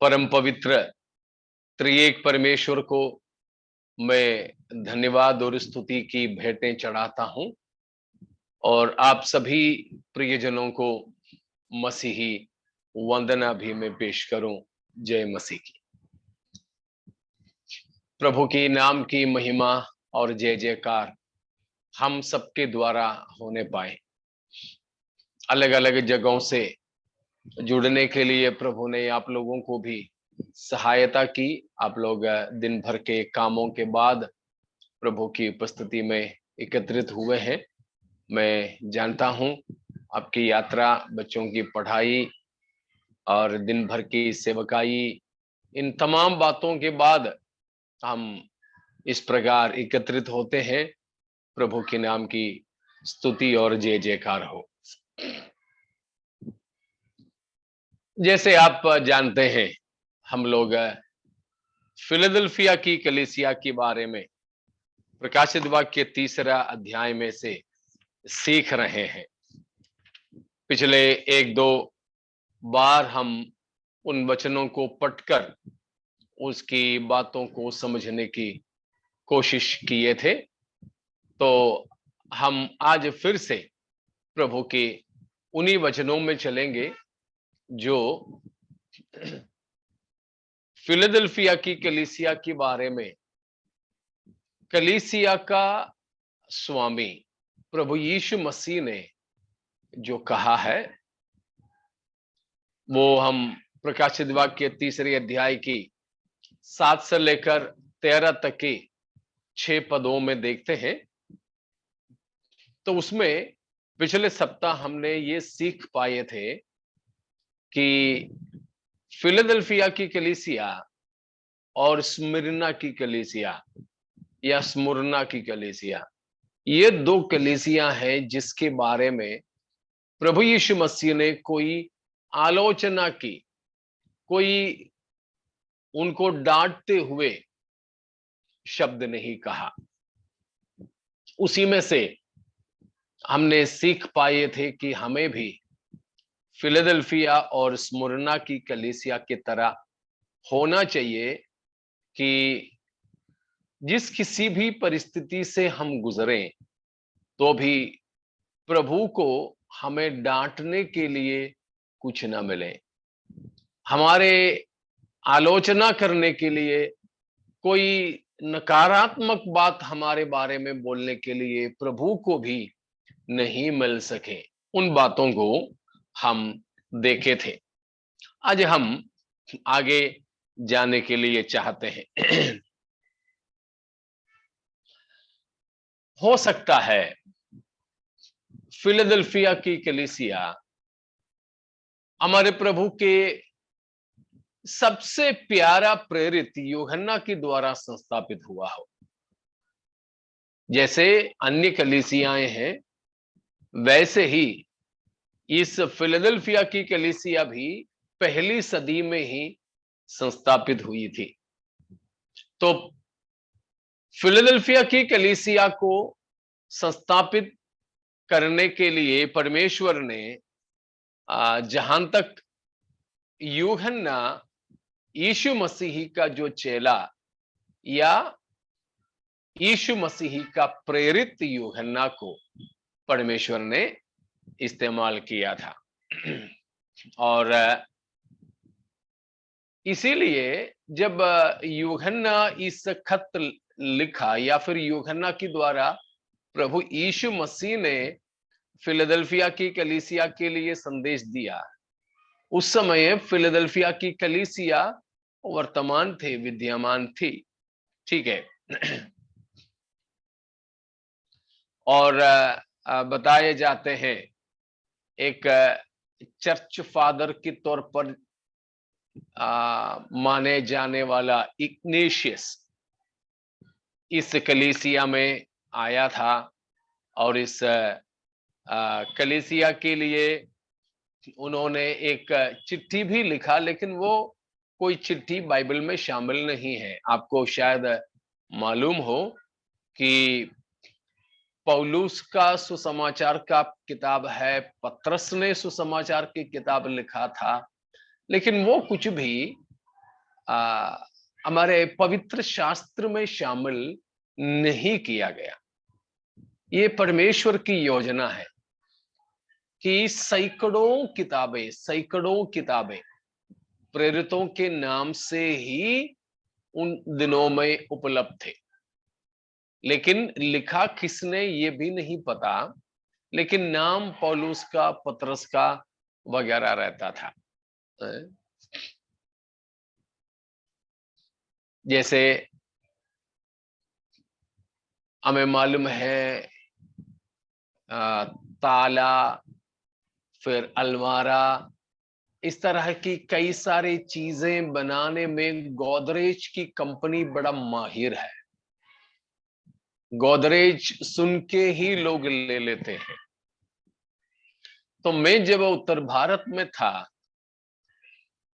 परम पवित्र त्रिएक परमेश्वर को मैं धन्यवाद और स्तुति की भेंटें चढ़ाता हूं और आप सभी प्रियजनों को मसीही वंदना भी मैं पेश करूं। जय मसीह की। प्रभु की नाम की महिमा और जय जयकार हम सबके द्वारा होने पाए। अलग अलग जगहों से जुड़ने के लिए प्रभु ने आप लोगों को भी सहायता की। आप लोग दिन भर के कामों के बाद प्रभु की उपस्थिति में एकत्रित हुए हैं। मैं जानता हूं आपकी यात्रा, बच्चों की पढ़ाई और दिन भर की सेवकाई, इन तमाम बातों के बाद हम इस प्रकार एकत्रित होते हैं। प्रभु के नाम की स्तुति और जय जयकार हो। जैसे आप जानते हैं, हम लोग फिलडेल्फिया की कलीसिया के बारे में प्रकाशित वाक्य 3 अध्याय में से सीख रहे हैं। पिछले 1-2 बार हम उन वचनों को पढ़कर उसकी बातों को समझने की कोशिश किए थे। तो हम आज फिर से प्रभु के उन्हीं वचनों में चलेंगे जो फिलडेल्फिया की कलीसिया के बारे में कलीसिया का स्वामी प्रभु यीशु मसीह ने जो कहा है, वो हम प्रकाशित वाक्य 3 अध्याय की 7 से लेकर 13 तक की 6 पदों में देखते हैं। तो उसमें पिछले सप्ताह हमने ये सीख पाए थे कि फिलडेल्फिया की कलीसिया और स्मिरना की कलीसिया या स्मुरना की कलीसिया, ये 2 कलीसिया हैं जिसके बारे में प्रभु यीशु मसीह ने कोई आलोचना की, कोई उनको डांटते हुए शब्द नहीं कहा। उसी में से हमने सीख पाए थे कि हमें भी फिलडेल्फिया और स्मुरना की कलीसिया की तरह होना चाहिए कि जिस किसी भी परिस्थिति से हम गुजरें तो भी प्रभु को हमें डांटने के लिए कुछ ना मिले, हमारे आलोचना करने के लिए कोई नकारात्मक बात हमारे बारे में बोलने के लिए प्रभु को भी नहीं मिल सके। उन बातों को हम देखे थे। आज हम आगे जाने के लिए चाहते हैं। हो सकता है फिलडेल्फिया की कलीसिया हमारे प्रभु के सबसे प्यारा प्रेरित यूहन्ना के द्वारा संस्थापित हुआ हो। जैसे अन्य कलीसियाएं हैं, वैसे ही इस फिलडेल्फिया की कलीसिया भी पहली सदी में ही संस्थापित हुई थी। तो फिलडेल्फिया की कलीसिया को संस्थापित करने के लिए परमेश्वर ने जहां तक यूहन्ना यीशु मसीही का जो चेला या यीशु मसीही का प्रेरित यूहन्ना को परमेश्वर ने इस्तेमाल किया था। और इसीलिए जब यूहन्ना इस खत लिखा या फिर यूहन्ना के द्वारा प्रभु यीशु मसीह ने फिलडेल्फिया की कलीसिया के लिए संदेश दिया, उस समय फिलडेल्फिया की कलीसिया वर्तमान थे, विद्यमान थी। ठीक है। और बताए जाते हैं एक चर्च फादर के तौर पर माने जाने वाला इग्नेशियस इस कलीसिया में आया था और इस कलीसिया के लिए उन्होंने एक चिट्ठी भी लिखा, लेकिन वो कोई चिट्ठी बाइबल में शामिल नहीं है। आपको शायद मालूम हो कि पौलुस का सुसमाचार का किताब है, पतरस ने सुसमाचार की किताब लिखा था, लेकिन वो कुछ भी हमारे पवित्र शास्त्र में शामिल नहीं किया गया। ये परमेश्वर की योजना है कि सैकड़ों किताबें प्रेरितों के नाम से ही उन दिनों में उपलब्ध थे, लेकिन लिखा किसने ये भी नहीं पता, लेकिन नाम पौलुस का, पतरस का वगैरह रहता था। जैसे हमें मालूम है ताला, फिर अलमारा, इस तरह की कई सारी चीजें बनाने में गोदरेज की कंपनी बड़ा माहिर है। गोदरेज सुन के ही लोग ले लेते हैं। तो मैं जब उत्तर भारत में था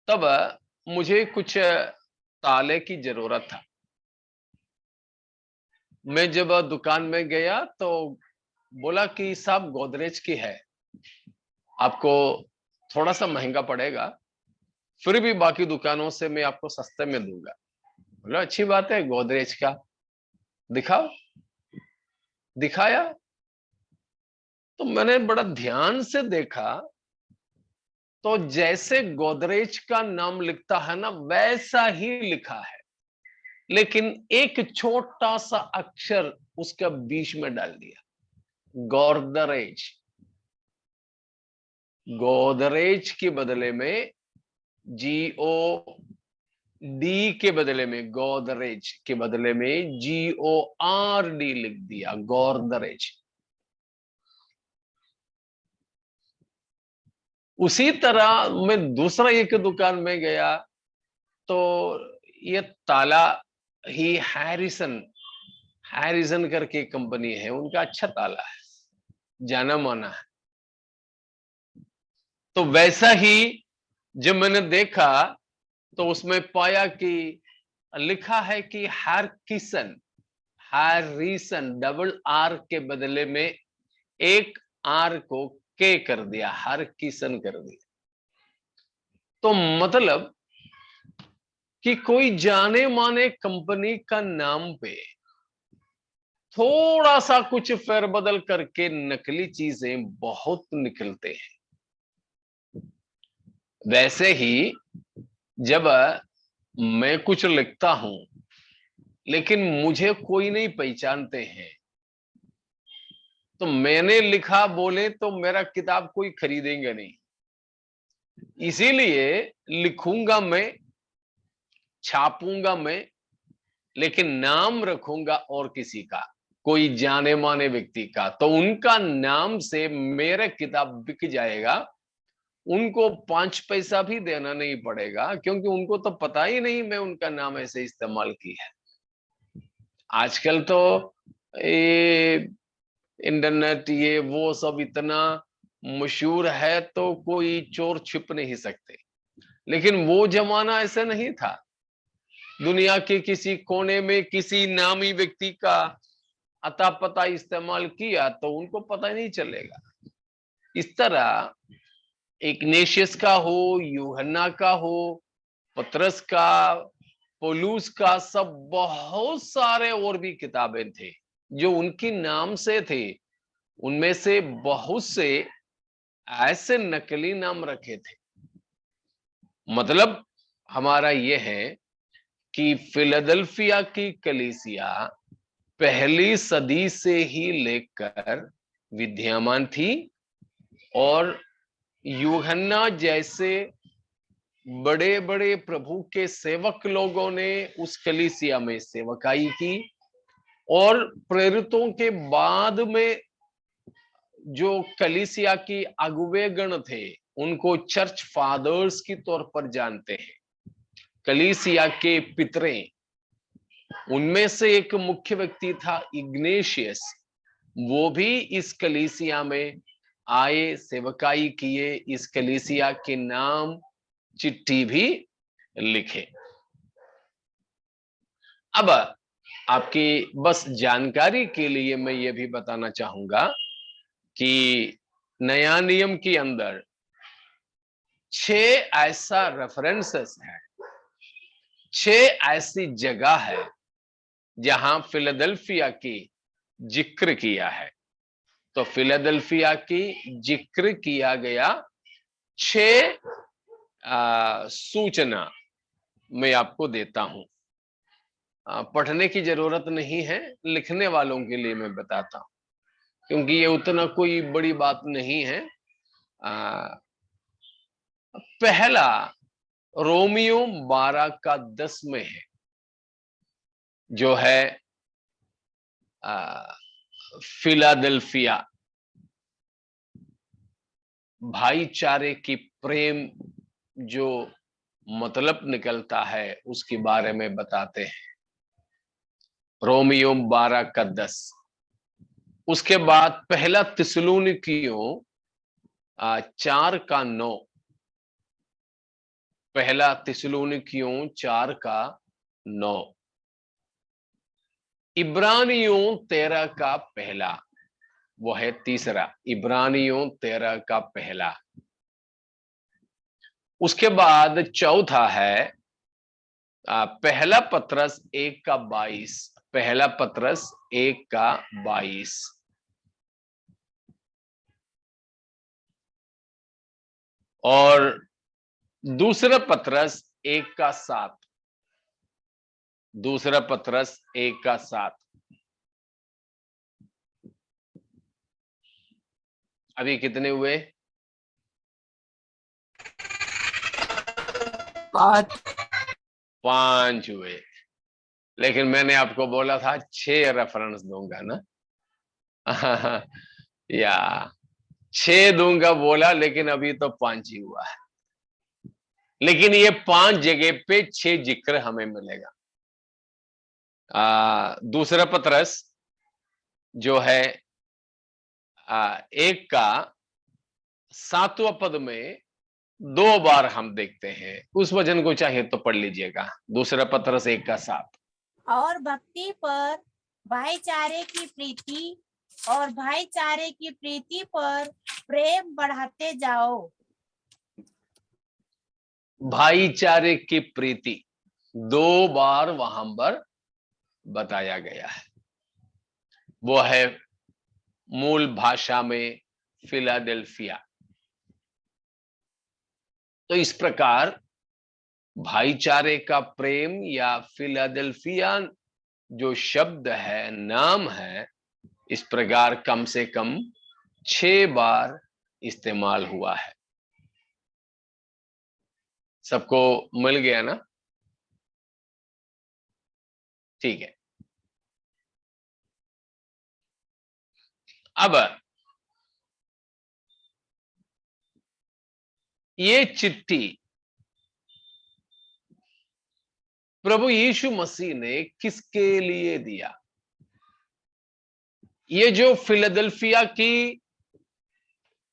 तब मुझे कुछ ताले की जरूरत था। मैं जब दुकान में गया तो बोला कि साहब गोदरेज की है, आपको थोड़ा सा महंगा पड़ेगा, फिर भी बाकी दुकानों से मैं आपको सस्ते में दूंगा। बोला अच्छी बात है, गोदरेज का दिखाओ। दिखाया तो मैंने बड़ा ध्यान से देखा, तो जैसे गोदरेज का नाम लिखता है ना वैसा ही लिखा है, लेकिन एक छोटा सा अक्षर उसका बीच में डाल दिया, गोदरेज। गोदरेज के बदले में GOD के बदले में, गोदरेज के बदले में GORD लिख दिया, गोदरेज। उसी तरह मैं दूसरा एक दुकान में गया तो ये ताला ही हैरिसन करके कंपनी है, उनका अच्छा ताला है, जाना माना है। तो वैसा ही जब मैंने देखा तो उसमें पाया कि लिखा है कि हैरिसन डबल आर के बदले में एक आर को के कर दिया, हैरिसन कर दिया। तो मतलब कि कोई जाने माने कंपनी का नाम पे थोड़ा सा कुछ फेरबदल करके नकली चीजें बहुत निकलते हैं। वैसे ही जब मैं कुछ लिखता हूं लेकिन मुझे कोई नहीं पहचानते हैं, तो मैंने लिखा बोले तो मेरा किताब कोई खरीदेंगे नहीं। इसीलिए लिखूंगा मैं, छापूंगा मैं, लेकिन नाम रखूंगा और किसी का, कोई जाने माने व्यक्ति का, तो उनका नाम से मेरा किताब बिक जाएगा। उनको 5 पैसा भी देना नहीं पड़ेगा, क्योंकि उनको तो पता ही नहीं मैं उनका नाम ऐसे इस्तेमाल की है। आजकल तो ये इंटरनेट ये वो सब इतना मशहूर है तो कोई चोर छिप नहीं सकते, लेकिन वो जमाना ऐसा नहीं था। दुनिया के किसी कोने में किसी नामी व्यक्ति का अता पता इस्तेमाल किया तो उनको पता ही नहीं चलेगा। इस तरह इग्नेशियस का हो, यूहन्ना का हो, पतरस का, पौलुस का, सब बहुत सारे और भी किताबें थे जो उनके नाम से थे। उनमें से बहुत से ऐसे नकली नाम रखे थे। मतलब हमारा यह है कि फिलाडेल्फिया की कलीसिया पहली सदी से ही लेकर विद्यमान थी, और यूहन्ना जैसे बड़े बड़े प्रभु के सेवक लोगों ने उस कलीसिया में सेवकाई की, और प्रेरितों के बाद में जो कलीसिया की अगुवे गण थे उनको चर्च फादर्स की तौर पर जानते हैं, कलीसिया के पितरे। उनमें से एक मुख्य व्यक्ति था इग्नेशियस, वो भी इस कलीसिया में आए, सेवकाई किए, इस कलीसिया के नाम चिट्ठी भी लिखे। अब आपकी बस जानकारी के लिए मैं ये भी बताना चाहूंगा कि नया नियम के अंदर 6 ऐसा रेफरेंसेस है 6 ऐसी जगह है जहां फिलाडेल्फिया की जिक्र किया है। तो फिलाडेल्फिया की जिक्र किया गया 6 सूचना मैं आपको देता हूं। पढ़ने की जरूरत नहीं है, लिखने वालों के लिए मैं बताता हूं, क्योंकि ये उतना कोई बड़ी बात नहीं है। पहला रोमियो 12 का 10 में है, जो है फिलाडेल्फिया, भाईचारे की प्रेम जो मतलब निकलता है उसके बारे में बताते हैं। रोमियो 12 का 10। उसके बाद पहला थिस्सलुनीकियों 4 का 9। पहला थिस्सलुनीकियों 4 का 9। इब्रानियों 13 का पहला, वो है तीसरा। इब्रानियों 13 का पहला। उसके बाद चौथा है पहला पत्रस 1 का 22। पहला पत्रस 1 का 22। और दूसरा पत्रस 1 का 7। दूसरा पत्रस 1 का 7। अभी कितने हुए? 5 हुए। लेकिन मैंने आपको बोला था 6 रेफरेंस दूंगा ना। या 6 दूंगा बोला, लेकिन अभी तो 5 ही हुआ है। लेकिन ये 5 जगह पे 6 जिक्र हमें मिलेगा। दूसरा पत्रस जो है 1 का 7वां पद में 2 बार हम देखते हैं। उस वचन को चाहे तो पढ़ लीजिएगा। दूसरा पत्रस 1 का 7। और भक्ति पर भाईचारे की प्रीति, और भाईचारे की प्रीति पर प्रेम बढ़ाते जाओ। भाईचारे की प्रीति 2 बार वहां पर बताया गया है। वो है मूल भाषा में फिलाडेल्फिया। तो इस प्रकार भाईचारे का प्रेम या फिलाडेल्फिया जो शब्द है, नाम है, इस प्रकार कम से कम 6 बार इस्तेमाल हुआ है। सबको मिल गया ना? ठीक है। अब ये चिट्ठी प्रभु यीशु मसीह ने किसके लिए दिया? ये जो फिलाडेल्फिया की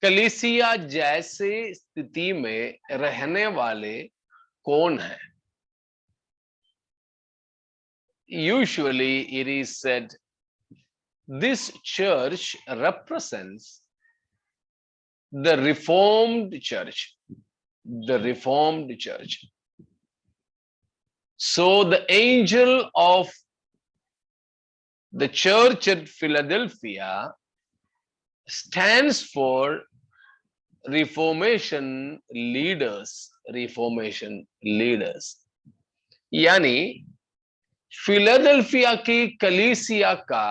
कलीसिया जैसे स्थिति में रहने वाले कौन है? Usually it is said this church represents the Reformed Church. The Reformed Church. So the angel of the church at Philadelphia stands for Reformation leaders. Reformation leaders. यानी फिलाडेल्फिया की कलीसिया का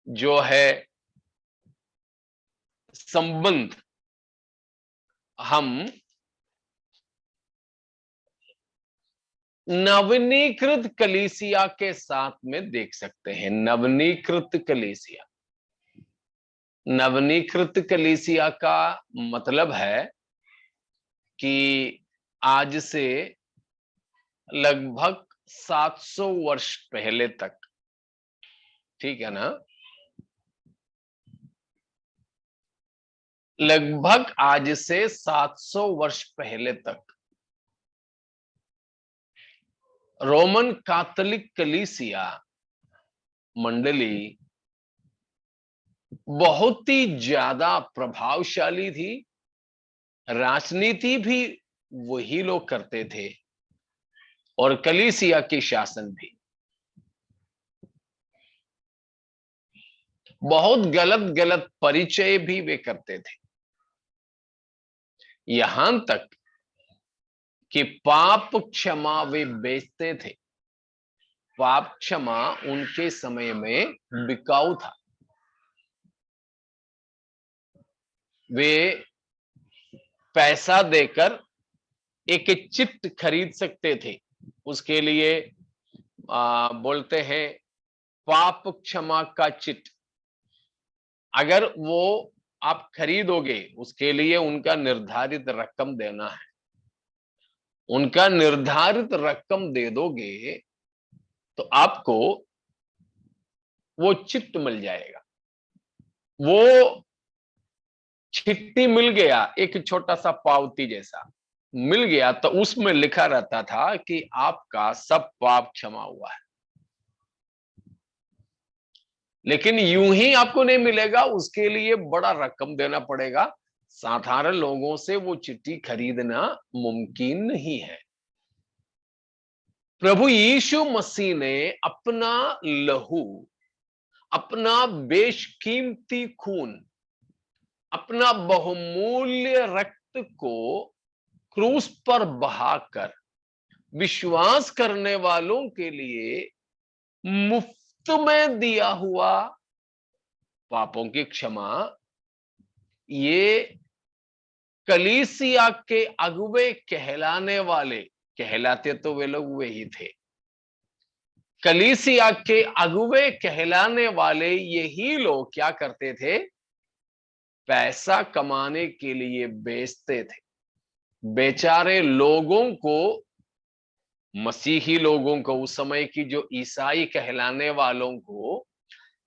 जो है संबंध हम नवनीकृत कलीसिया के साथ में देख सकते हैं। नवनीकृत कलीसिया। नवनीकृत कलीसिया का मतलब है कि आज से लगभग 700 वर्ष पहले तक, ठीक है ना, लगभग आज से 700 वर्ष पहले तक रोमन कैथोलिक कलीसिया मंडली बहुत ही ज्यादा प्रभावशाली थी। राजनीति भी वही लोग करते थे और कलीसिया के शासन भी। बहुत गलत गलत परिचय भी वे करते थे, यहां तक कि पाप क्षमा वे बेचते थे। पाप क्षमा उनके समय में बिकाऊ था। वे पैसा देकर एक चिट खरीद सकते थे, उसके लिए बोलते हैं पाप क्षमा का चिट। अगर वो आप खरीदोगे, उसके लिए उनका निर्धारित रकम देना है। उनका निर्धारित रकम दे दोगे तो आपको वो चिट मिल जाएगा। वो चिट्ठी मिल गया, एक छोटा सा पावती जैसा मिल गया, तो उसमें लिखा रहता था कि आपका सब पाप क्षमा हुआ है। लेकिन यूं ही आपको नहीं मिलेगा, उसके लिए बड़ा रकम देना पड़ेगा। साधारण लोगों से वो चिट्ठी खरीदना मुमकिन नहीं है। प्रभु यीशु मसीह ने अपना लहू, अपना बेशकीमती खून, अपना बहुमूल्य रक्त को क्रूस पर बहाकर विश्वास करने वालों के लिए मुफ्त में दिया हुआ पापों की क्षमा, ये कलीसिया के अगुवे कहलाने वाले, कहलाते तो वे लोग वे ही थे, कलीसिया के अगुवे कहलाने वाले यही लोग क्या करते थे? पैसा कमाने के लिए बेचते थे। बेचारे लोगों को, मसीही लोगों को, उस समय की जो ईसाई कहलाने वालों को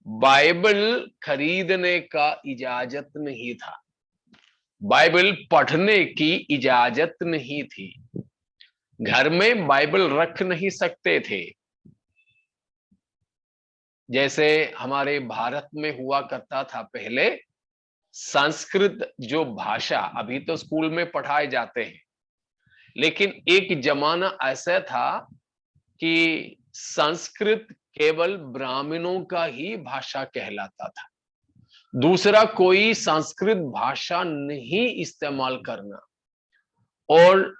बाइबल खरीदने का इजाजत नहीं था, बाइबल पढ़ने की इजाजत नहीं थी, घर में बाइबल रख नहीं सकते थे। जैसे हमारे भारत में हुआ करता था पहले, संस्कृत जो भाषा, अभी तो स्कूल में पढ़ाए जाते हैं, लेकिन एक जमाना ऐसा था कि संस्कृत केवल ब्राह्मणों का ही भाषा कहलाता था, दूसरा कोई संस्कृत भाषा नहीं इस्तेमाल करना। और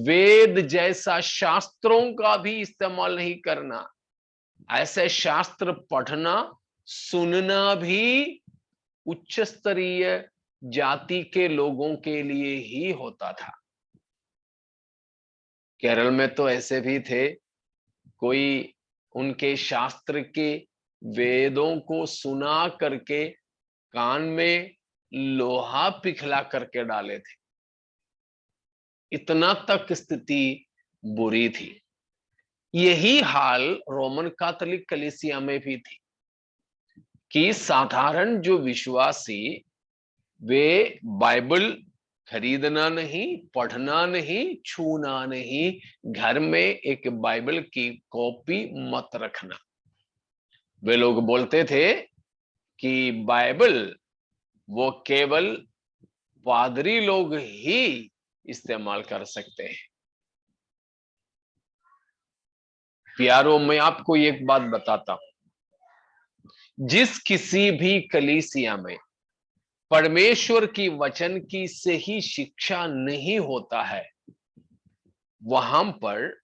वेद जैसा शास्त्रों का भी इस्तेमाल नहीं करना। ऐसे शास्त्र पढ़ना सुनना भी उच्च स्तरीय जाति के लोगों के लिए ही होता था। केरल में तो ऐसे भी थे, कोई उनके शास्त्र के वेदों को सुना करके कान में लोहा पिघला करके डाले थे, इतना तक स्थिति बुरी थी। यही हाल रोमन कैथोलिक कलीसिया में भी थी कि साधारण जो विश्वासी, वे बाइबल खरीदना नहीं, पढ़ना नहीं, छूना नहीं, घर में एक बाइबल की कॉपी मत रखना। वे लोग बोलते थे कि बाइबल वो केवल पादरी लोग ही इस्तेमाल कर सकते हैं। प्यारों, मैं आपको एक बात बताता हूं, जिस किसी भी कलीसिया में परमेश्वर की वचन की सही शिक्षा नहीं होता है, वहां पर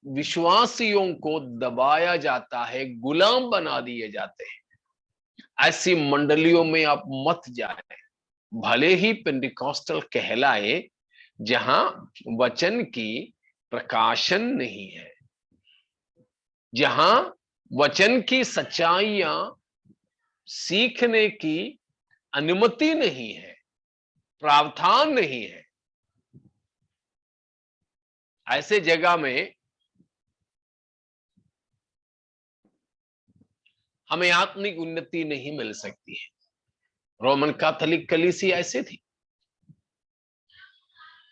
विश्वासियों को दबाया जाता है, गुलाम बना दिए जाते हैं। ऐसी मंडलियों में आप मत जाएं, भले ही पेंटिकॉस्टल कहलाए, जहां वचन की प्रकाशन नहीं है, जहां वचन की सच्चाइयां सीखने की अनुमति नहीं है, प्रावधान नहीं है। ऐसे जगह में हमें आत्मिक उन्नति नहीं मिल सकती है। रोमन कैथोलिक कलीसिया ऐसे थी,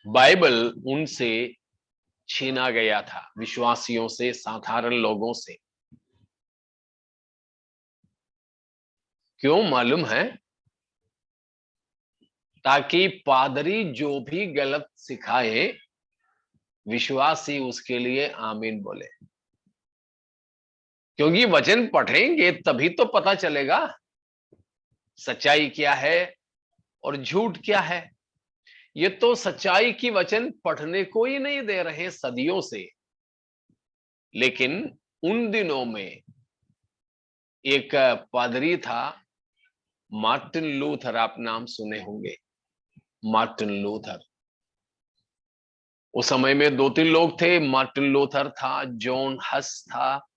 बाइबल उनसे छीना गया था, विश्वासियों से, साधारण लोगों से। क्यों मालूम है? ताकि पादरी जो भी गलत सिखाए विश्वासी उसके लिए आमीन बोले, क्योंकि वचन पढ़ेंगे तभी तो पता चलेगा सच्चाई क्या है और झूठ क्या है। ये तो सच्चाई की वचन पढ़ने को ही नहीं दे रहे सदियों से। लेकिन उन दिनों में एक पादरी था, मार्टिन लूथर, आप नाम सुने होंगे, मार्टिन लूथर। उस समय में दो तीन लोग थे, मार्टिन लूथर था, जॉन हस था,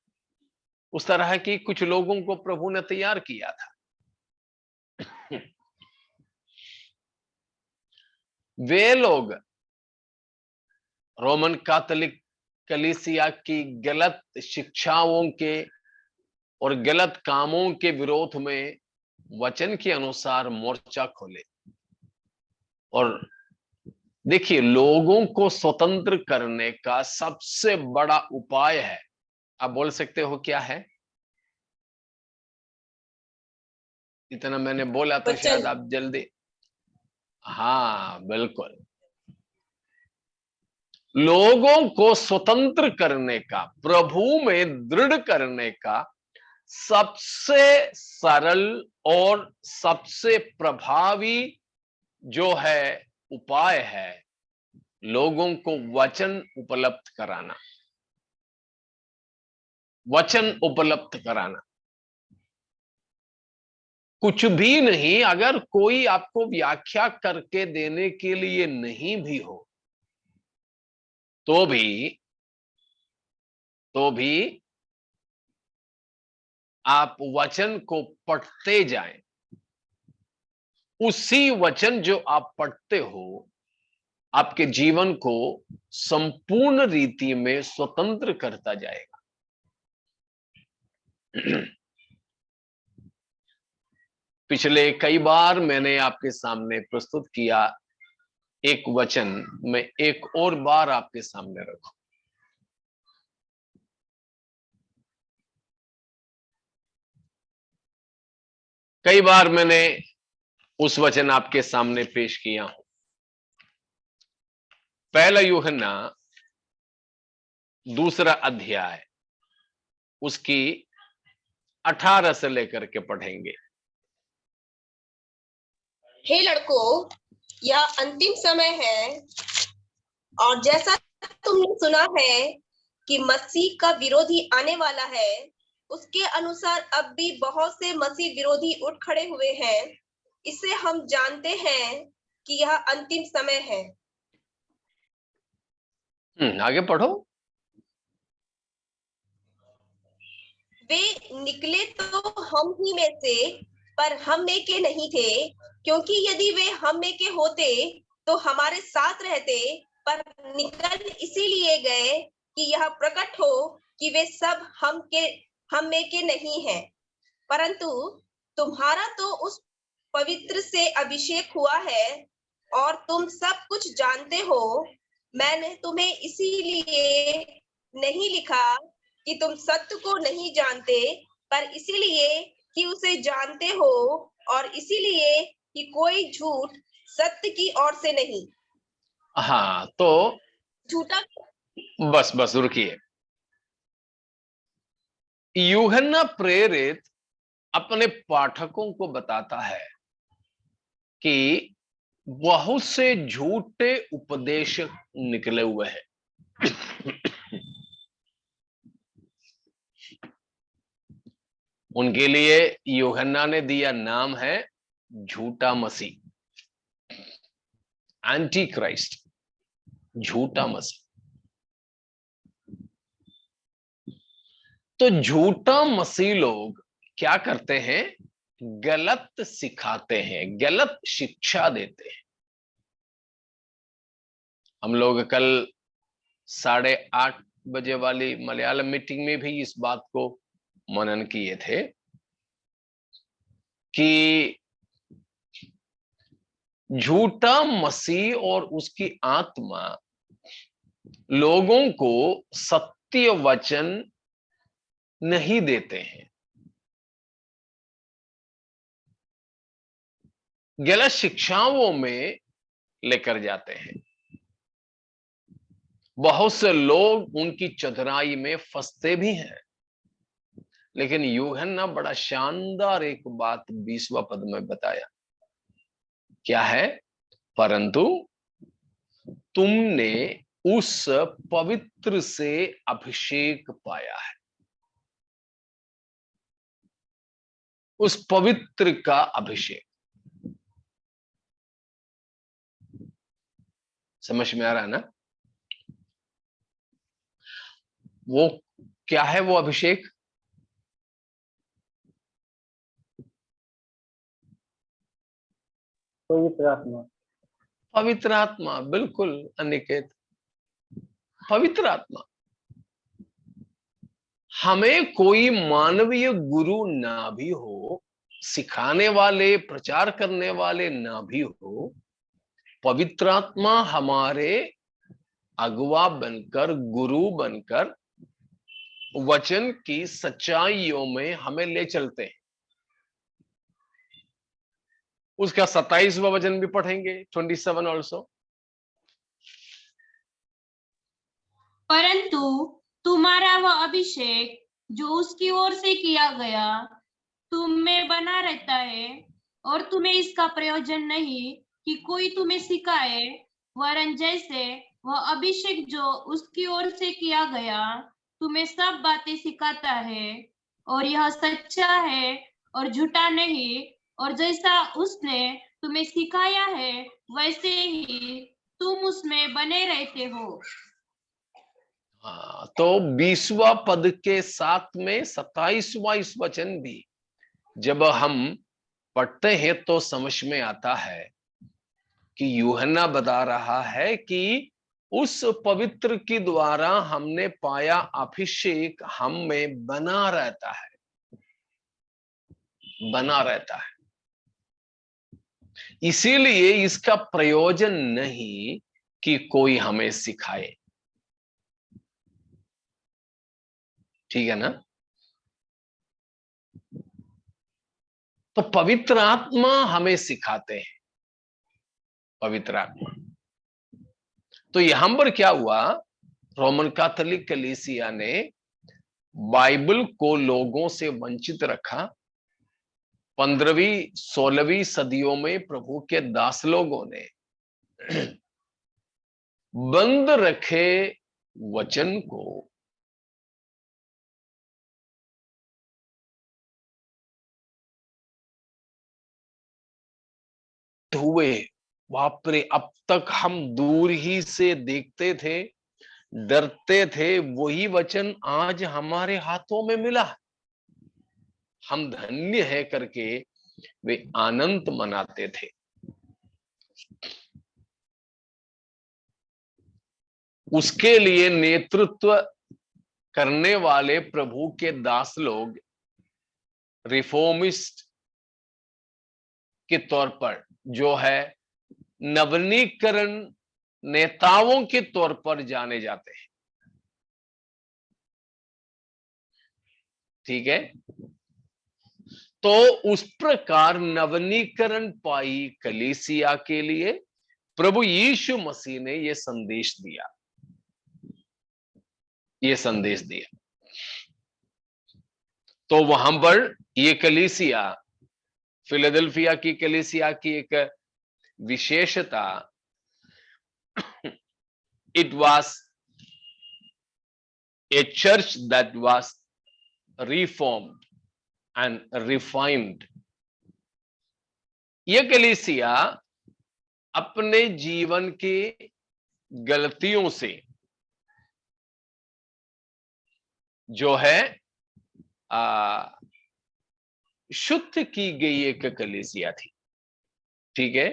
उस तरह की कुछ लोगों को प्रभु ने तैयार किया था। वे लोग रोमन कैथोलिक कलीसिया की गलत शिक्षाओं के और गलत कामों के विरोध में वचन के अनुसार मोर्चा खोले। और देखिए, लोगों को स्वतंत्र करने का सबसे बड़ा उपाय है, आप बोल सकते हो क्या है? इतना मैंने बोला तो वचन। शायद आप जल्दी, हाँ बिल्कुल, लोगों को स्वतंत्र करने का, प्रभु में दृढ़ करने का सबसे सरल और सबसे प्रभावी जो है उपाय है, लोगों को वचन उपलब्ध कराना, वचन उपलब्ध कराना। कुछ भी नहीं, अगर कोई आपको व्याख्या करके देने के लिए नहीं भी हो तो भी आप वचन को पढ़ते जाएं। उसी वचन जो आप पढ़ते हो आपके जीवन को संपूर्ण रीति में स्वतंत्र करता जाएगा। पिछले कई बार मैंने आपके सामने प्रस्तुत किया एक वचन, मैं एक और बार आपके सामने रखूं। कई बार मैंने उस वचन आपके सामने पेश किया हूं। पहला यूहन्ना दूसरा अध्याय, उसकी 18 से लेकर के पढ़ेंगे। हे लड़कों, यह अंतिम समय है, और जैसा तुमने सुना है कि मसीह का विरोधी आने वाला है, उसके अनुसार अब भी बहुत से मसीह विरोधी उठ खड़े हुए हैं। इससे हम जानते हैं कि यह अंतिम समय है। आगे पढ़ो। वे निकले तो हम ही में से, पर हम में के नहीं थे, क्योंकि यदि वे हम में के होते तो हमारे साथ रहते, पर निकल इसीलिए गए कि यह प्रकट हो कि वे सब हम में के नहीं हैं। परंतु तुम्हारा तो उस पवित्र से अभिषेक हुआ है, और तुम सब कुछ जानते हो। मैंने तुम्हें इसीलिए नहीं लिखा कि तुम सत्य को नहीं जानते, पर इसीलिए कि उसे जानते हो, और इसीलिए कि कोई झूठ सत्य की ओर से नहीं। हाँ, तो झूठा बस रुकिए। यूहन्ना प्रेरित अपने पाठकों को बताता है कि बहुत से झूठे उपदेशक निकले हुए हैं। उनके लिए यूहन्ना ने दिया नाम है झूठा मसीह, एंटी क्राइस्ट, झूठा मसीह। तो झूठा मसीह लोग क्या करते हैं? गलत सिखाते हैं, गलत शिक्षा देते हैं। हम लोग कल 8:30 बजे वाली मलयालम मीटिंग में भी इस बात को मनन किए थे कि झूठा मसीह और उसकी आत्मा लोगों को सत्य वचन नहीं देते हैं, गलत शिक्षाओं में लेकर जाते हैं। बहुत से लोग उनकी चतुराई में फंसते भी हैं, लेकिन यूहन्ना बड़ा शानदार एक बात 20वां पद में बताया। क्या है? परंतु तुमने उस पवित्र से अभिषेक पाया है। उस पवित्र का अभिषेक समझ में आ रहा है ना? वो क्या है वो अभिषेक? पवित्र आत्मा। पवित्र आत्मा, बिल्कुल अनिकेत, पवित्र आत्मा। हमें कोई मानवीय गुरु ना भी हो, सिखाने वाले, प्रचार करने वाले ना भी हो, पवित्र आत्मा हमारे अगुवा बनकर, गुरु बनकर वचन की सच्चाइयों में हमें ले चलते हैं। उसका 27वां वचन भी पढ़ेंगे, 27 ऑल्सो। परंतु तुम्हारा वह अभिषेक जो उसकी ओर से किया गया तुम में बना रहता है, और तुम्हें इसका प्रयोजन नहीं कि कोई तुम्हें सिखाए, वरन जैसे वह अभिषेक जो उसकी ओर से किया गया तुम्हें सब बातें सिखाता है, और यह सच्चा है और झूठा नहीं, और जैसा उसने तुम्हें सिखाया है वैसे ही तुम उसमें बने रहते हो। तो 20वां पद के साथ में 27वां इस वचन भी जब हम पढ़ते हैं तो समझ में आता है कि यूहन्ना बता रहा है कि उस पवित्र के द्वारा हमने पाया अभिषेक हम में बना रहता है, बना रहता है। इसीलिए इसका प्रयोजन नहीं कि कोई हमें सिखाए, ठीक है ना? तो पवित्र आत्मा हमें सिखाते हैं, पवित्र आत्मा। तो यहां पर क्या हुआ? रोमन कैथोलिक कलीसिया ने बाइबल को लोगों से वंचित रखा। 15वीं 16वीं सदियों में प्रभु के दास लोगों ने बंद रखे वचन को हुए, बाप रे, अब तक हम दूर ही से देखते थे, डरते थे, वही वचन आज हमारे हाथों में मिला, हम धन्य है करके वे आनंद मनाते थे। उसके लिए नेतृत्व करने वाले प्रभु के दास लोग रिफॉर्मिस्ट के तौर पर, जो है नवीनीकरण नेताओं के तौर पर जाने जाते हैं, ठीक है? तो उस प्रकार नवीनीकरण पाई कलीसिया के लिए प्रभु यीशु मसीह ने यह संदेश दिया, यह संदेश दिया। तो वहां पर यह कलीसिया, फिलाडेल्फिया की कलीसिया की एक विशेषता, it was a church that was reformed and refined. यह कलीसिया अपने जीवन की गलतियों से जो है शुद्ध की गई एक कलीसिया थी, ठीक है?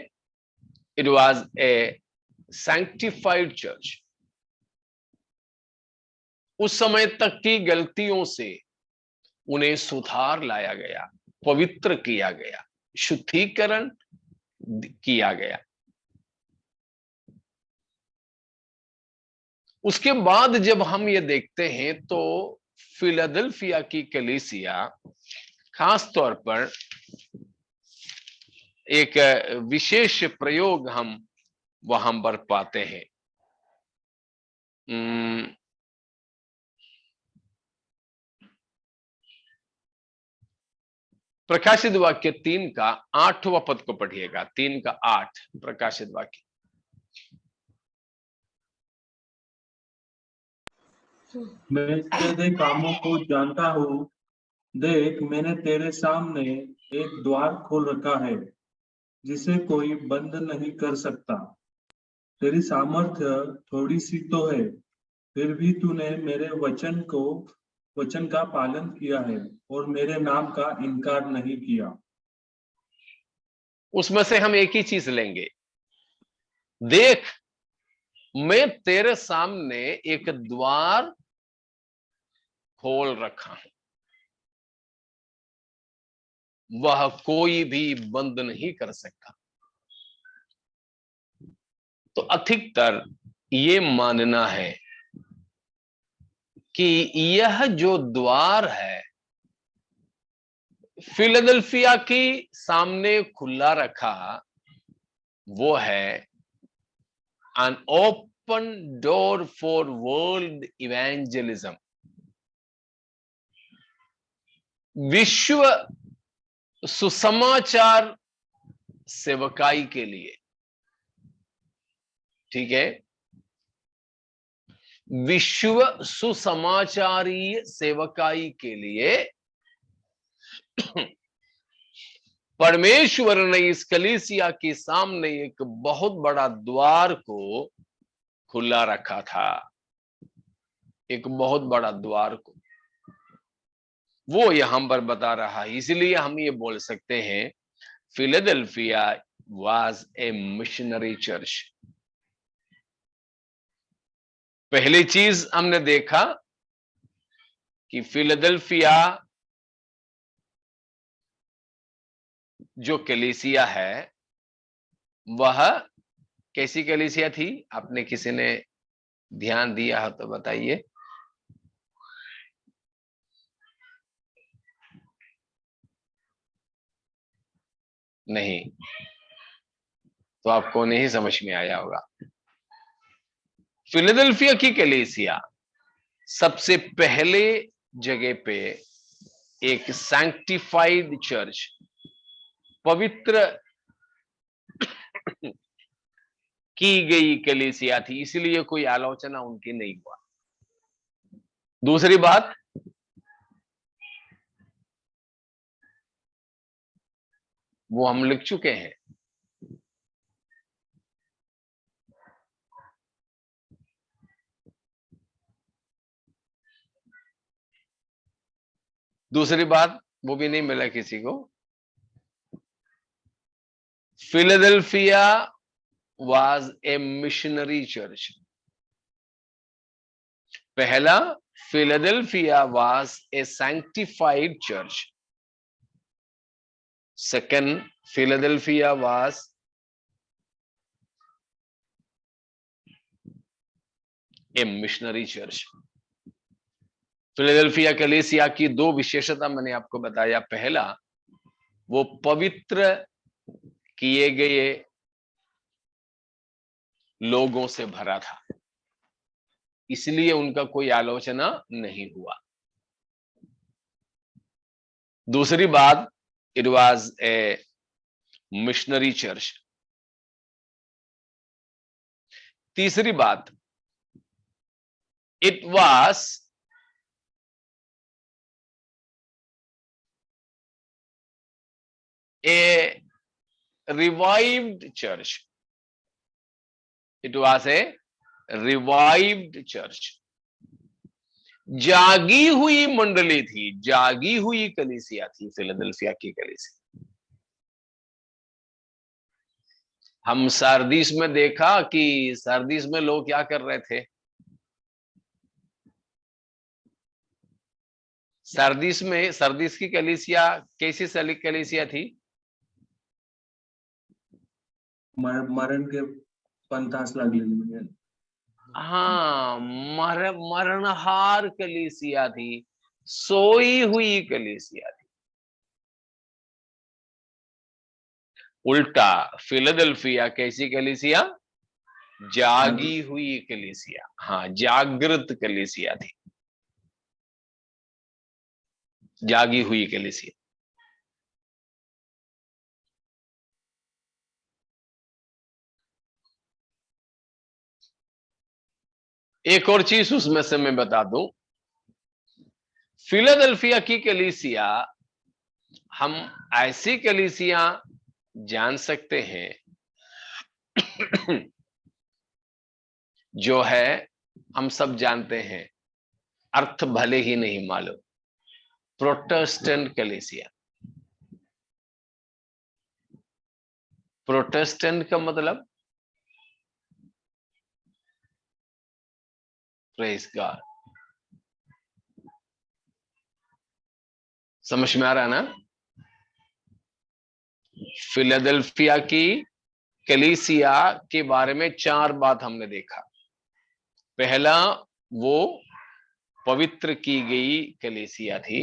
It was A sanctified church. उस समय तक की गलतियों से उन्हें सुधार लाया गया, पवित्र किया गया, शुद्धिकरण किया गया। उसके बाद जब हम ये देखते हैं तो फिलाडेल्फिया की कलीसिया खास तौर पर एक विशेष प्रयोग हम वहां पर पाते हैं। प्रकाशित वाक्य 3 का 8वां पद को पढ़िएगा। 3 का 8 प्रकाशित वाक्य। मैं तेरे कामों को जानता हूँ, देख मैंने तेरे सामने एक द्वार खोल रखा है जिसे कोई बंद नहीं कर सकता। तेरी सामर्थ्य थोड़ी सी तो है, फिर भी तूने मेरे वचन का पालन किया है और मेरे नाम का इनकार नहीं किया। उसमें से हम एक ही चीज लेंगे। देख मैं तेरे सामने एक द्वार खोल रखा हूं, वह कोई भी बंद नहीं कर सकता। तो अधिकतर ये मानना है कि यह जो द्वार है फिलाडेल्फिया की सामने खुला रखा, वो है an open door for world evangelism, विश्व सुसमाचार सेवकाई के लिए। ठीक है, विश्व सुसमाचारी सेवकाई के लिए परमेश्वर ने इस कलीसिया के सामने एक बहुत बड़ा द्वार को खुला रखा था, एक बहुत बड़ा द्वार को वो यहां पर बता रहा है। इसलिए हम ये बोल सकते हैं Philadelphia was a missionary church. पहली चीज हमने देखा कि फिलाडेल्फिया जो कलीसिया है वह कैसी कलीसिया थी? आपने किसी ने ध्यान दिया हो तो बताइए। नहीं तो आपको नहीं समझ में आया होगा। फिलाडेल्फिया की कलीसिया सबसे पहले जगह पे एक सैंक्टिफाइड चर्च, पवित्र की गई कलीसिया थी, इसलिए कोई आलोचना उनकी नहीं हुआ। दूसरी बात, वो हम लिख चुके हैं, दूसरी बात वो भी नहीं मिला किसी को। Philadelphia was a missionary church. पहला, Philadelphia was a sanctified church. Second, Philadelphia was a missionary church. Philadelphia कलीसिया की दो विशेषता मैंने आपको बताया। पहला, वो पवित्र किए गए लोगों से भरा था, इसलिए उनका कोई आलोचना नहीं हुआ। दूसरी बात, it was a missionary church. तीसरी बात, it was a revived church. It was a revived church. जागी हुई मंडली थी, जागी हुई कलीसिया थी फिलाडेल्फिया की कलीसिया। हम सार्दिस में देखा कि सार्दिस में लोग क्या कर रहे थे। सार्दिस की कलीसिया कैसी कलीसिया थी? मरण के पंथास लागलेली। हाँ, मरणहार कलीसिया थी, सोई हुई कलीसिया थी। उल्टा फिलाडेल्फिया कैसी कलीसिया? जागी हुई कलीसिया, हाँ जागृत कलीसिया थी, जागी हुई कलीसिया। एक और चीज उसमें से मैं बता दूं, फिलाडेल्फिया की कलीसिया हम ऐसी कलीसिया जान सकते हैं जो है, हम सब जानते हैं, अर्थ भले ही नहीं मालूम, प्रोटेस्टेंट कलीसिया। प्रोटेस्टेंट का मतलब, प्रेज गॉड, समझ में आ रहा है ना? फिलाडेल्फिया की कलीसिया के बारे में 4 बात हमने देखा। पहला, वो पवित्र की गई कलीसिया थी।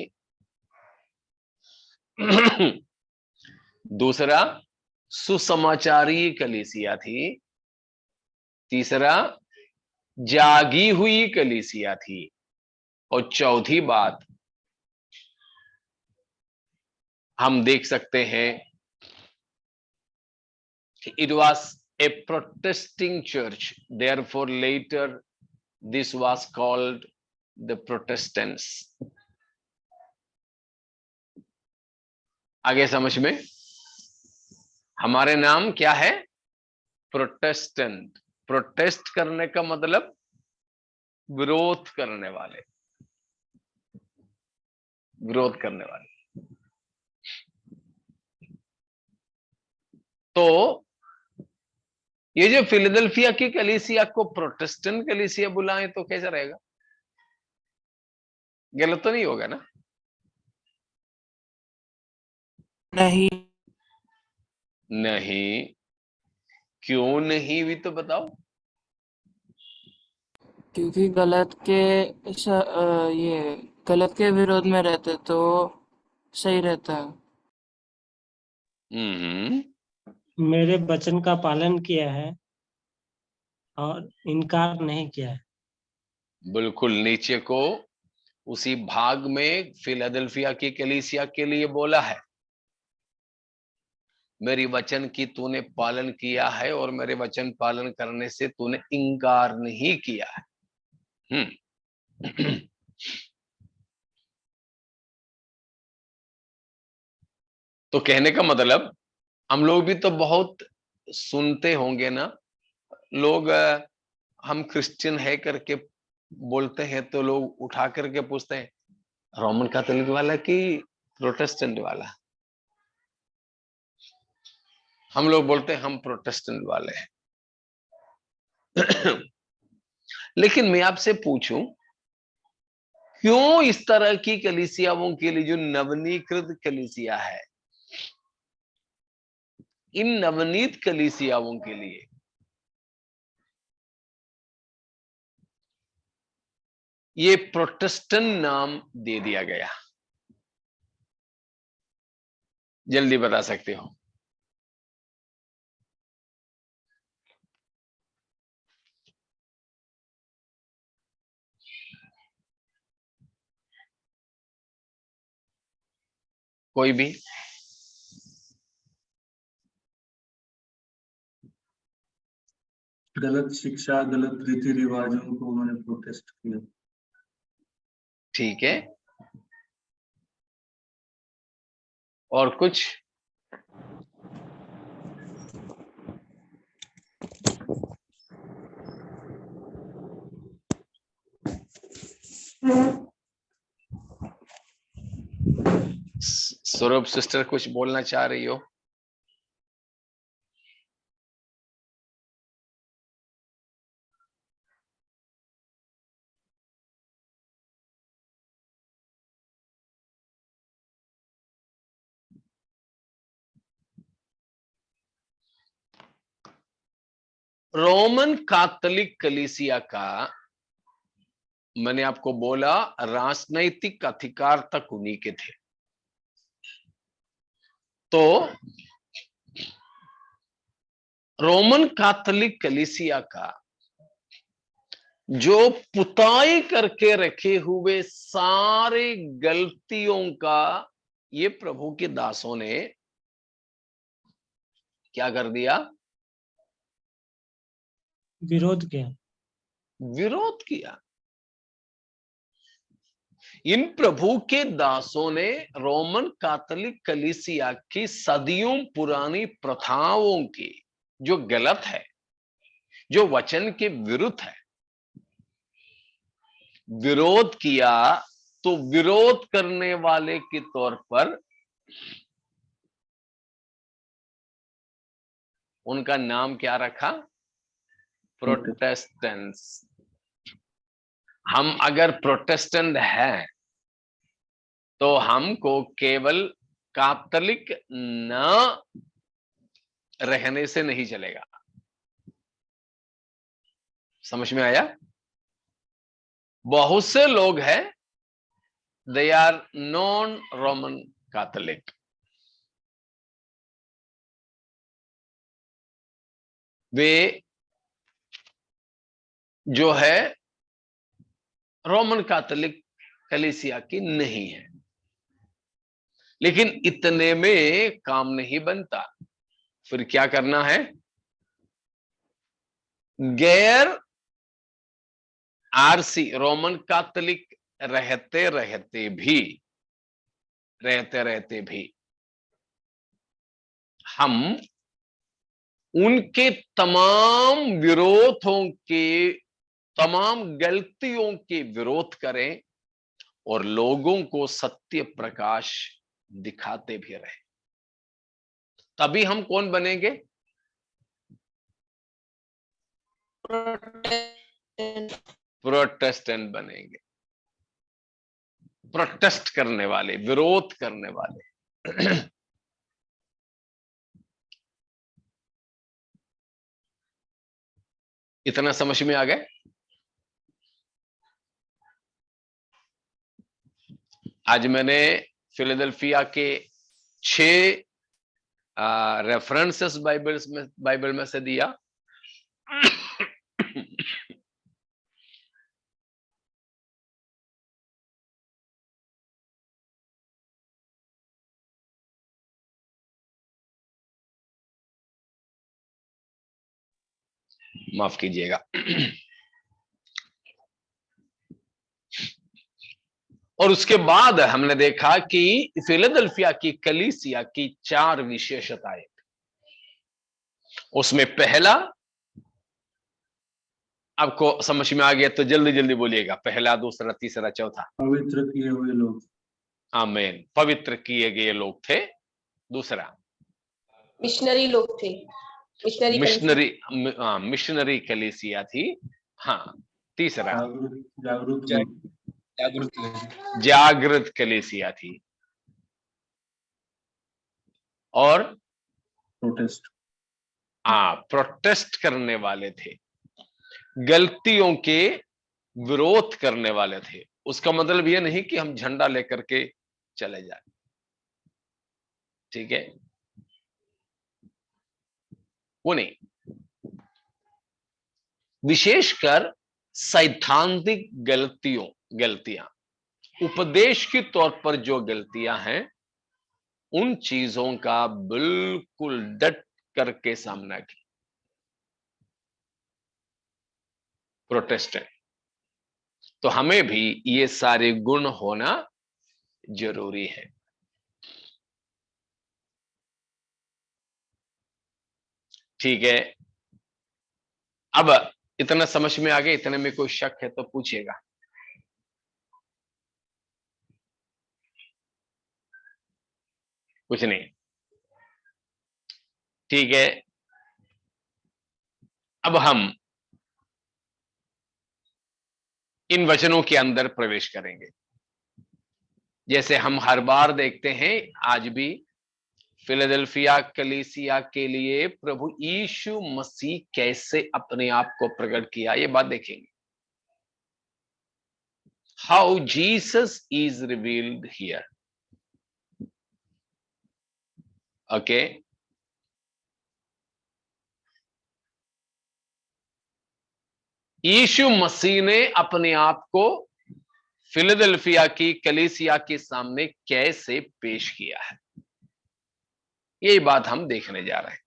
दूसरा, सुसमाचारी कलीसिया थी। तीसरा, जागी हुई कलीसिया थी। और चौथी बात हम देख सकते हैं कि it was a protesting church, therefore later this was called the Protestants. आगे समझ में? हमारे नाम क्या है? प्रोटेस्टेंट। प्रोटेस्ट करने का मतलब विरोध करने वाले, विरोध करने वाले। तो ये जो फिलाडेल्फिया की कलीसिया को प्रोटेस्टेंट कलीसिया बुलाएं तो कैसा रहेगा? गलत तो नहीं होगा ना? नहीं। नहीं, क्यों नहीं भी तो बताओ। क्योंकि ये गलत के विरोध में रहते तो सही रहता है। मेरे वचन का पालन किया है और इनकार नहीं किया है। बिल्कुल नीचे को उसी भाग में फिलाडेल्फिया की कलीसिया के लिए बोला है, मेरी वचन की तूने पालन किया है और मेरे वचन पालन करने से तूने इंकार नहीं किया है। तो कहने का मतलब, हम लोग भी तो बहुत सुनते होंगे ना, लोग हम क्रिश्चियन है करके बोलते हैं तो लोग उठा करके पूछते हैं, रोमन कैथोलिक वाला कि प्रोटेस्टेंट वाला? हम लोग बोलते हैं हम प्रोटेस्टेंट वाले हैं। लेकिन मैं आपसे पूछूं, क्यों इस तरह की कलीसियाओं के लिए, जो नवनीकृत कलीसिया है, इन नवनीत कलीसियाओं के लिए ये प्रोटेस्टेंट नाम दे दिया गया? जल्दी बता सकते हो? कोई भी? गलत शिक्षा, गलत रीति रिवाजों को उन्होंने प्रोटेस्ट किया। ठीक है, और कुछ? सौरभ सिस्टर कुछ बोलना चाह रही हो? रोमन कैथोलिक कलीसिया का, मैंने आपको बोला, राजनैतिक अधिकार तक उन्हीं के थे। तो रोमन कैथोलिक कलीसिया का जो पुताई करके रखे हुए सारे गलतियों का ये प्रभु के दासों ने क्या कर दिया? विरोध किया। विरोध किया। इन प्रभु के दासों ने रोमन कैथोलिक कलीसिया की सदियों पुरानी प्रथाओं की, जो गलत है, जो वचन के विरुद्ध है, विरोध किया। तो विरोध करने वाले के तौर पर उनका नाम क्या रखा? प्रोटेस्टेंट्स। हम अगर प्रोटेस्टेंट हैं तो हमको केवल कैथोलिक न रहने से नहीं चलेगा। समझ में आया? बहुत से लोग हैं, they are non Roman Catholic, वे जो है रोमन कैथोलिक कलीसिया की नहीं है। लेकिन इतने में काम नहीं बनता, फिर क्या करना है? गैर आरसी रोमन कैथोलिक रहते रहते भी हम उनके तमाम विरोधों के, तमाम गलतियों के विरोध करें और लोगों को सत्य प्रकाश दिखाते भी रहे। तभी हम कौन बनेंगे? प्रोटेस्टेंट बनेंगे। प्रोटेस्ट करने वाले, विरोध करने वाले। इतना समझ में आ गए? आज मैंने फिलाडेल्फिया के 6 रेफरेंसेस बाइबल में से दिया। माफ कीजिएगा। और उसके बाद हमने देखा कि फिलाडेल्फिया की कलीसिया की 4 विशेषताएं। उसमें पहला, आपको समझ में आ गया तो जल्दी जल्दी बोलिएगा। पहला, दूसरा, तीसरा, चौथा। पवित्र किए हुए लोग। आमीन। पवित्र किए गए लोग थे। दूसरा, मिशनरी लोग थे। मिशनरी कलीसिया थी। हाँ। तीसरा, जागृत कलीसिया थी। और प्रोटेस्ट करने वाले थे, गलतियों के विरोध करने वाले थे। उसका मतलब यह नहीं कि हम झंडा लेकर के चले जाए, ठीक है, वो नहीं। विशेषकर सैद्धांतिक गलतियां, उपदेश के तौर पर जो गलतियां हैं, उन चीजों का बिल्कुल डट करके सामना किया प्रोटेस्टेंट। तो हमें भी ये सारे गुण होना जरूरी है। ठीक है, अब इतना समझ में आ गया? इतने में कोई शक है तो पूछिएगा। कुछ नहीं, ठीक है। अब हम इन वचनों के अंदर प्रवेश करेंगे। जैसे हम हर बार देखते हैं, आज भी फिलाडेल्फिया कलीसिया के लिए प्रभु यीशु मसीह कैसे अपने आप को प्रकट किया, ये बात देखेंगे। How Jesus is revealed here. Okay, यीशु मसीह ने अपने आप को फिलदेल्फिया की कलीसिया के सामने कैसे पेश किया है, यही बात हम देखने जा रहे हैं।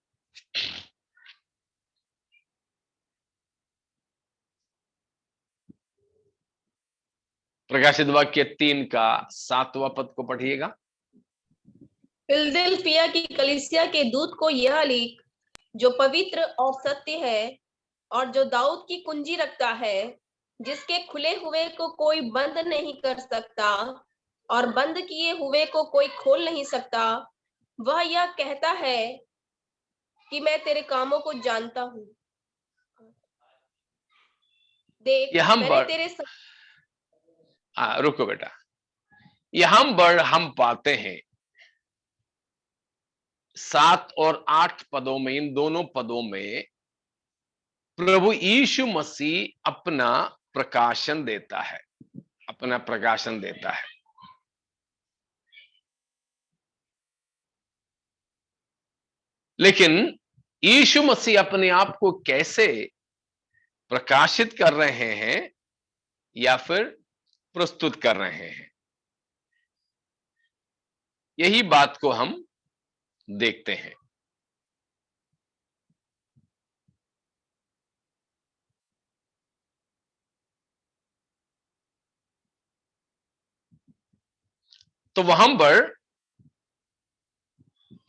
प्रकाशित वाक्य 3 का 7वां पद को पढ़िएगा। फिलदेल्फिया की कलीसिया के दूत को यह लिख, जो पवित्र और सत्य है और जो दाऊद की कुंजी रखता है, जिसके खुले हुए को कोई बंद नहीं कर सकता और बंद किए हुए को कोई खोल नहीं सकता, वह यह कहता है कि मैं तेरे कामों को जानता हूँ। देख, यहां मैंने पर तेरे रुको बेटा, यहां पर हम पाते हैं 7 और 8 पदों में, इन दोनों पदों में प्रभु यीशु मसीह अपना प्रकाशन देता है, अपना प्रकाशन देता है। लेकिन यीशु मसीह अपने आप को कैसे प्रकाशित कर रहे हैं या फिर प्रस्तुत कर रहे हैं, यही बात को हम देखते हैं। तो वहां पर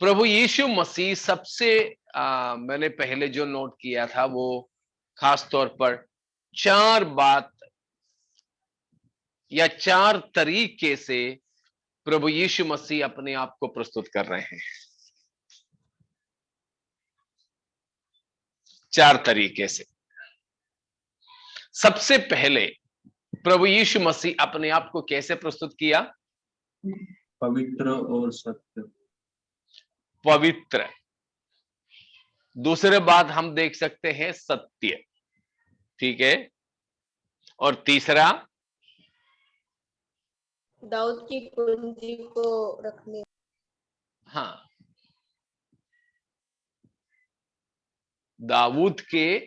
प्रभु यीशु मसीह सबसे मैंने पहले जो नोट किया था वो खास तौर पर 4 बात या 4 तरीके से प्रभु यीशु मसीह अपने आप को प्रस्तुत कर रहे हैं। 4 तरीके से। सबसे पहले प्रभु यीशु मसीह अपने आप को कैसे प्रस्तुत किया? पवित्र और सत्य। पवित्र। दूसरे बात हम देख सकते हैं सत्य, ठीक है। और तीसरा दाऊद की कुंजी को रखने। हाँ, दाऊद के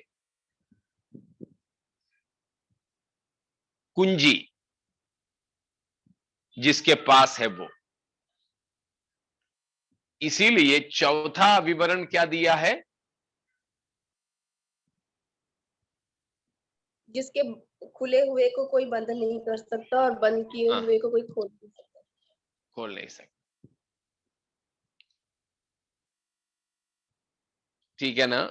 कुंजी जिसके पास है वो। इसीलिए चौथा विवरण क्या दिया है? जिसके खुले हुए को कोई बंद नहीं कर सकता और बंद किए हुए को कोई खोल नहीं सकता। खोल नहीं सकता, ठीक है ना।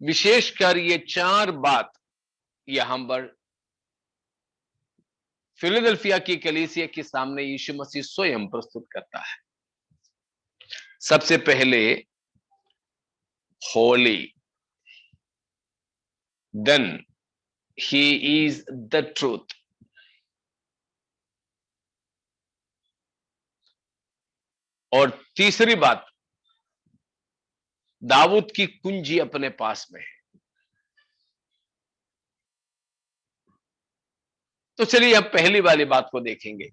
विशेषकर ये 4 बात यहां पर फिलदेल्फिया की कलीसिया के सामने यीशु मसीह स्वयं प्रस्तुत करता है। सबसे पहले holy, then he is the truth, और तीसरी बात दाऊद की कुंजी अपने पास में है। तो चलिए अब पहली वाली बात को देखेंगे।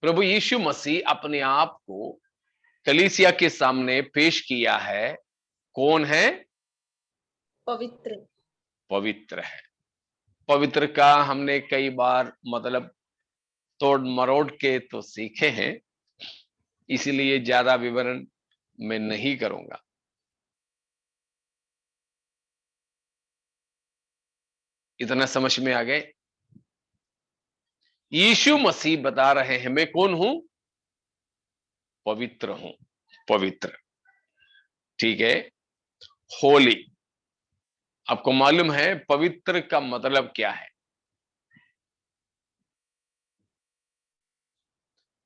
प्रभु यीशु मसीह अपने आप को कलीसिया के सामने पेश किया है। कौन है? पवित्र। पवित्र है। पवित्र का हमने कई बार मतलब तोड़ मरोड़ के तो सीखे हैं, इसीलिए ज्यादा विवरण मैं नहीं करूंगा। इतना समझ में आ गए? यीशु मसीह बता रहे हैं मैं कौन हूं? पवित्र हूं। पवित्र, ठीक है। होली, आपको मालूम है पवित्र का मतलब क्या है?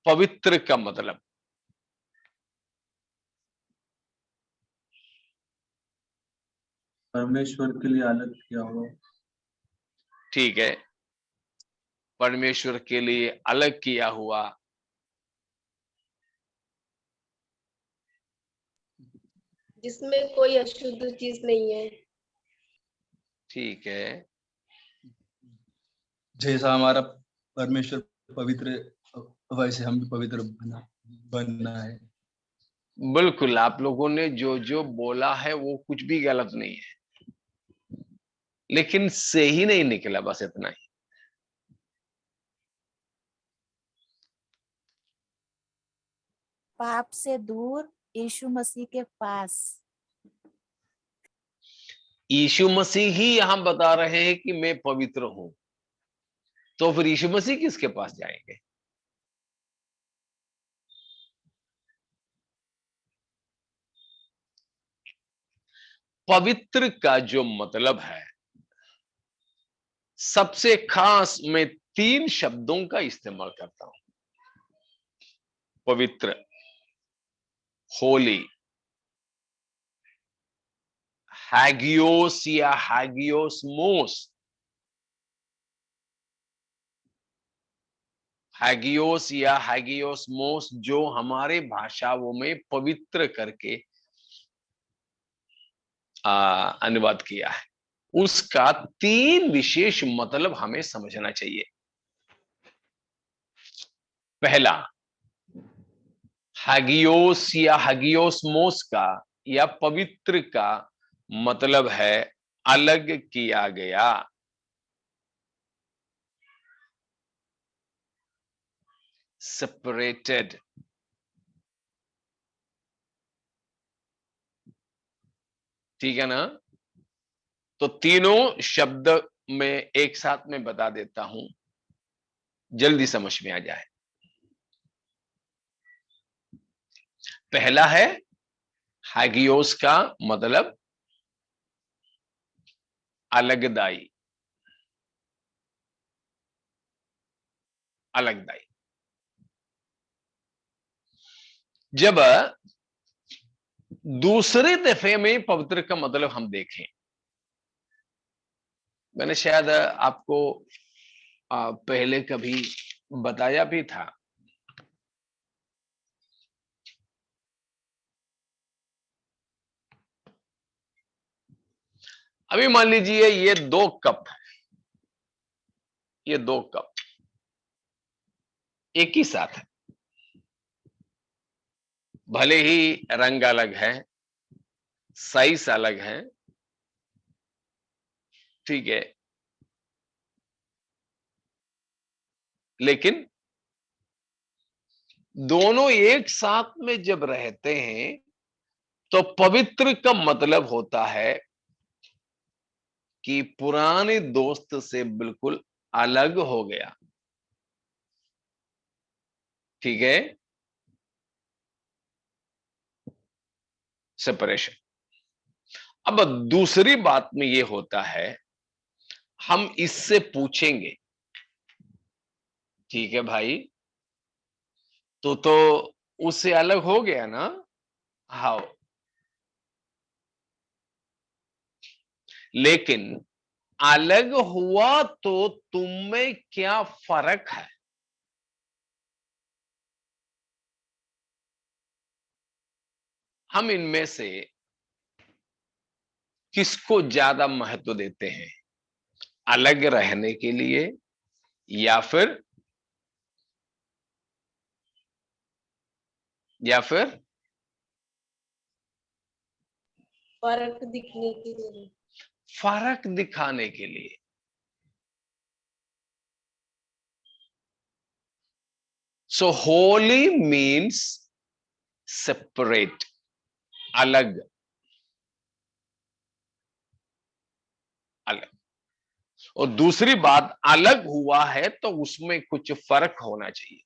पवित्र का मतलब परमेश्वर के लिए अलग किया हुआ। ठीक है, परमेश्वर के लिए अलग किया हुआ। जिसमें कोई अशुद्ध चीज नहीं है। ठीक है, जैसा हमारा परमेश्वर पवित्र वैसे हम भी पवित्र बनना है। बिल्कुल। आप लोगों ने जो जो बोला है वो कुछ भी गलत नहीं है। लेकिन से ही नहीं निकला, बस इतना ही। पाप से दूर यीशु मसीह के पास। यीशु मसीह ही यहां बता रहे हैं कि मैं पवित्र हूं, तो फिर यीशु मसीह किसके पास जाएंगे? पवित्र का जो मतलब है, सबसे खास मैं 3 शब्दों का इस्तेमाल करता हूं। पवित्र, होली, हैगियोस या हैगियोसमोस। हैगियोस या हैगियोसमोस जो हमारे भाषाओं में पवित्र करके अनुवाद किया है, उसका 3 विशेष मतलब हमें समझना चाहिए। पहला, हैगियोस या हैगियोसमोस का या पवित्र का मतलब है अलग किया गया। सेपरेटेड। ठीक है ना? तो तीनों शब्द में एक साथ में बता देता हूं, जल्दी समझ में आ जाए। पहला है, हैगियोस का मतलब अलगदाई, अलगदाई। जब दूसरे दफे में पवित्र का मतलब हम देखें, मैंने शायद आपको पहले कभी बताया भी था। अभी मान लीजिए ये 2 कप है, ये 2 कप एक ही साथ है, भले ही रंग अलग है, साइज अलग है, ठीक है, लेकिन दोनों एक साथ में जब रहते हैं तो पवित्र का मतलब होता है कि पुराने दोस्त से बिल्कुल अलग हो गया। ठीक है, सेपरेशन। अब दूसरी बात में यह होता है, हम इससे पूछेंगे, ठीक है भाई, तो उससे अलग हो गया ना? हाउ? लेकिन अलग हुआ तो तुम में क्या फर्क है? हम इनमें से किसको ज्यादा महत्व देते हैं, अलग रहने के लिए या फिर फर्क दिखने के लिए। फर्क दिखाने के लिए? सो होली मीन्स सेपरेट, अलग, अलग। और दूसरी बात, अलग हुआ है तो उसमें कुछ फर्क होना चाहिए।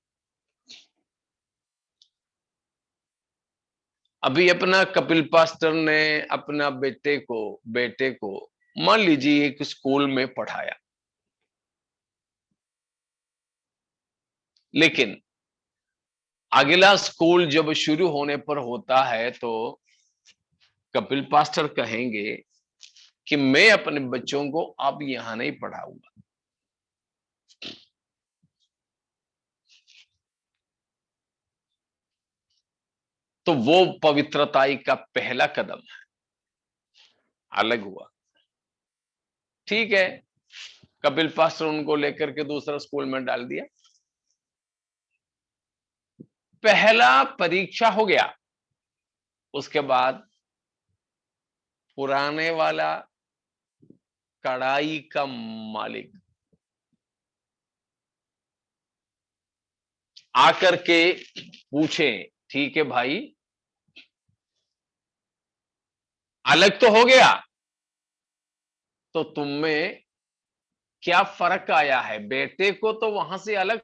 अभी अपना कपिल पास्टर ने अपना बेटे को मान लीजिए एक स्कूल में पढ़ाया, लेकिन अगला स्कूल जब शुरू होने पर होता है तो कपिल पास्टर कहेंगे कि मैं अपने बच्चों को अब यहां नहीं पढ़ाऊंगा। तो वो पवित्रताई का पहला कदम है, अलग हुआ। ठीक है, कपिल पास्टर उनको लेकर के दूसरा स्कूल में डाल दिया, पहला परीक्षा हो गया, उसके बाद पुराने वाला कड़ाई का मालिक आकर के पूछे, ठीक है भाई, अलग तो हो गया, तो तुम में क्या फर्क आया है? बेटे को तो वहां से अलग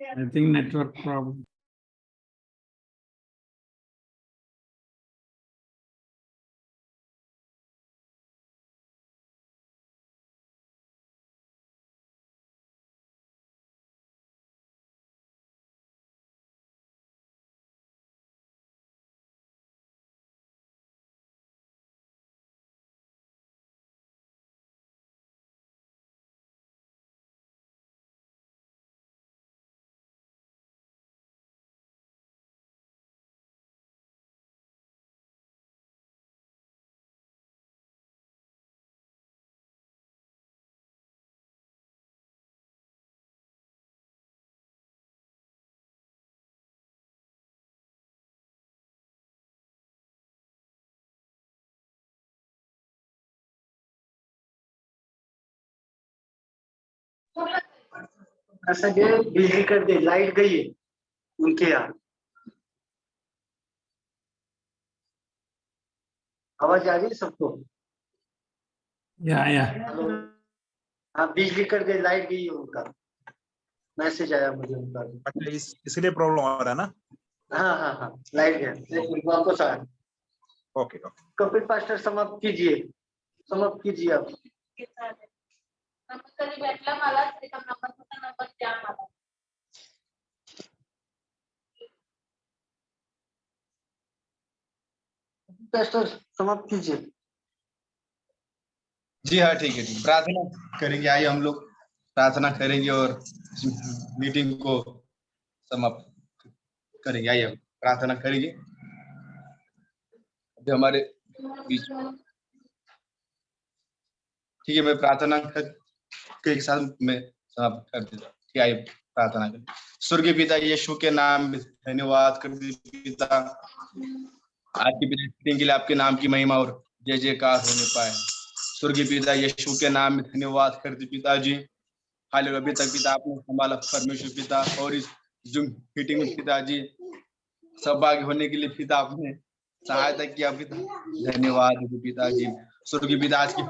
I think network problem. ऐसा जो बिजली कर दे, लाइट गई है उनके यहाँ। आवाज आ रही है सबको? Yeah. हेलो, हाँ, बिजली कर दे, लाइट गई है उनका, मैसेज आया मुझे उनका। अच्छा, इसलिए प्रॉब्लम हो रहा है ना? हाँ, लाइट गया, वापस आया। ओके। कपिल पास्टर समाप्त कीजिए आप। पास्टर समाप्त कीजिए। जी हाँ, ठीक है, प्रार्थना करेंगे। आइए हम लोग प्रार्थना करेंगे और मीटिंग को समाप्त करेंगे। आइए हम प्रार्थना करेंगे। अभी हमारे बीच, ठीक है, मैं प्रार्थना के साथ मैं समाप्त कर देता हूँ। ठीक है, आइए प्रार्थना करें। स्वर्गीय पिता, यीशु के नाम में धन्यवाद करते हैं पिता, आज की मीटिंग के लिए आपके नाम की महिमा और जय जयकार होने पाए। स्वर्गीय पिता, यीशु के नाम में धन्यवाद करते पिताजी। हालेलुया। अभी तक पिता आपने संभाला परमेश्वर पिता, और इस जूम मीटिंग में पिताजी सहभागी होने के लिए पिता आपने सहायता किया पिता, धन्यवाद पिताजी। स्वर्गीय पिता, आज की